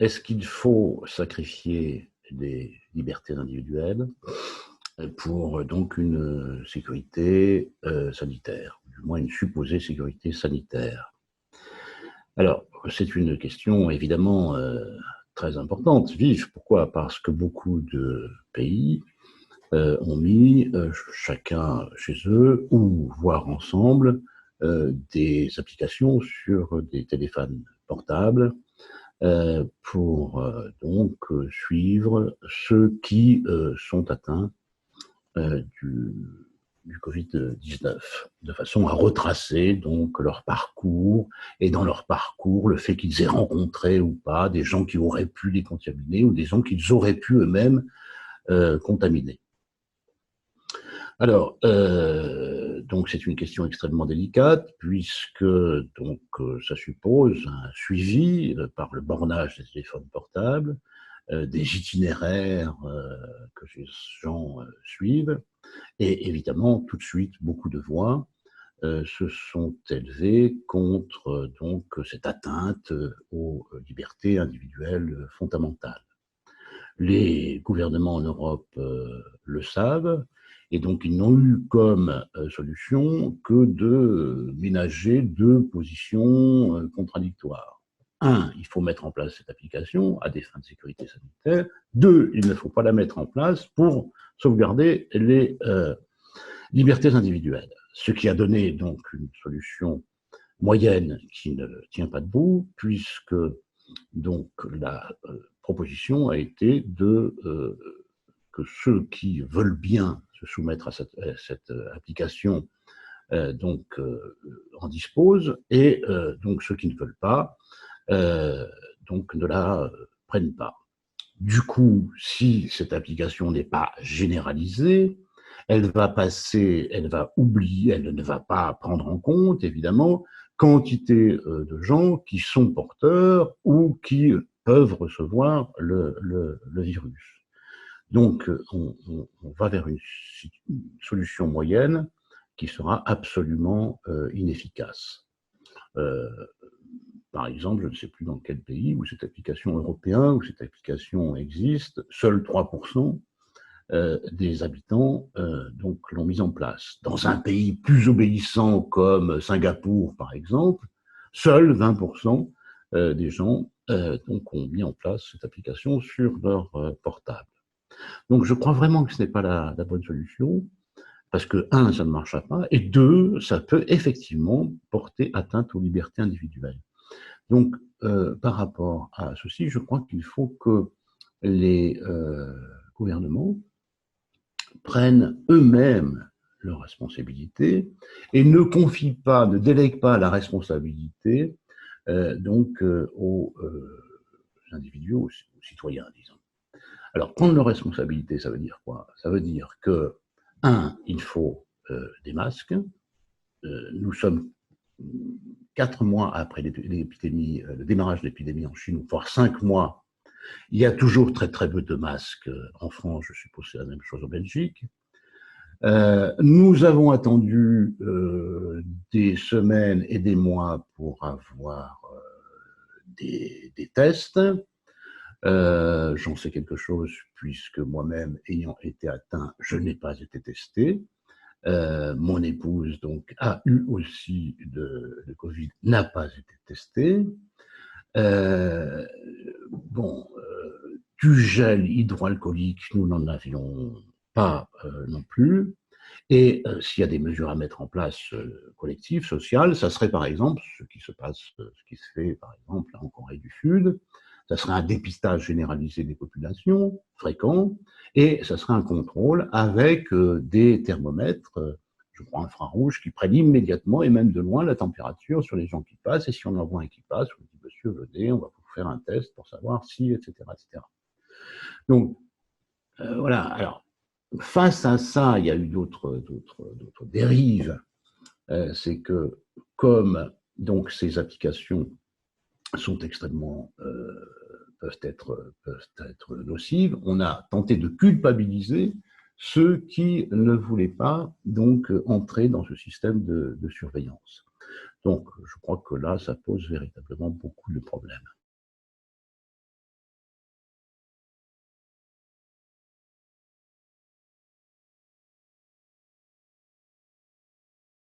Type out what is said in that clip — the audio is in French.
est-ce qu'il faut sacrifier des libertés individuelles pour donc une sécurité sanitaire, du moins une supposée sécurité sanitaire? Alors, c'est une question évidemment très importante, vive. Pourquoi? Parce que beaucoup de pays ont mis chacun chez eux, ou voire ensemble, des applications sur des téléphones portables pour donc suivre ceux qui sont atteints du Covid-19, de façon à retracer donc leur parcours, et dans leur parcours, le fait qu'ils aient rencontré ou pas des gens qui auraient pu les contaminer, ou des gens qu'ils auraient pu eux-mêmes contaminer. Alors, donc c'est une question extrêmement délicate, puisque donc ça suppose un suivi par le bornage des téléphones portables, des itinéraires que ces gens suivent, et évidemment, tout de suite, beaucoup de voix se sont élevées contre donc cette atteinte aux libertés individuelles fondamentales. Les gouvernements en Europe le savent, et donc ils n'ont eu comme solution que de ménager deux positions contradictoires. Un, il faut mettre en place cette application à des fins de sécurité sanitaire. Deux, il ne faut pas la mettre en place pour sauvegarder les libertés individuelles. Ce qui a donné donc une solution moyenne qui ne tient pas debout, puisque donc la proposition a été que ceux qui veulent bien se soumettre à cette application donc en disposent, et donc ceux qui ne veulent pas donc ne la prennent pas. Du coup, si cette application n'est pas généralisée, elle va passer, elle va oublier, elle ne va pas prendre en compte, évidemment, quantité de gens qui sont porteurs ou qui peuvent recevoir le virus. Donc, on va vers une solution moyenne qui sera absolument inefficace. Par exemple, je ne sais plus dans quel pays où cette application européenne, où cette application existe, seuls 3% des habitants donc l'ont mise en place. Dans un pays plus obéissant comme Singapour, par exemple, seuls 20% des gens donc ont mis en place cette application sur leur portable. Donc je crois vraiment que ce n'est pas la bonne solution, parce que, un, ça ne marchera pas, et deux, ça peut effectivement porter atteinte aux libertés individuelles. Donc, par rapport à ceci, je crois qu'il faut que les gouvernements prennent eux-mêmes leurs responsabilités et ne confient pas, ne délèguent pas la responsabilité donc aux individus, aux citoyens, disons. Alors, prendre leurs responsabilités, ça veut dire quoi? Ça veut dire que, un, il faut des masques. Nous sommes 4 mois après l'épidémie, le démarrage de l'épidémie en Chine, voire 5 mois. Il y a toujours très très peu de masques en France, je suppose que c'est la même chose en Belgique. Nous avons attendu des semaines et des mois pour avoir des tests. J'en sais quelque chose puisque moi-même, ayant été atteint, je n'ai pas été testé. Mon épouse donc a eu aussi le Covid, n'a pas été testée. Bon, du gel hydroalcoolique, nous n'en avions pas non plus. Et s'il y a des mesures à mettre en place collectives, sociales, ça serait par exemple ce qui se passe, ce qui se fait par exemple en Corée du Sud, ça serait un dépistage généralisé des populations, fréquent, et ça serait un contrôle avec des thermomètres, je crois infrarouges, qui prennent immédiatement et même de loin la température sur les gens qui passent, et si on en voit un qui passe, on dit monsieur, venez, on va vous faire un test pour savoir si, etc. etc. Donc, voilà, alors, face à ça, il y a eu d'autres dérives. C'est que, comme donc ces applications sont extrêmement peuvent être nocives, on a tenté de culpabiliser ceux qui ne voulaient pas donc entrer dans ce système de surveillance. Donc, je crois que là, ça pose véritablement beaucoup de problèmes.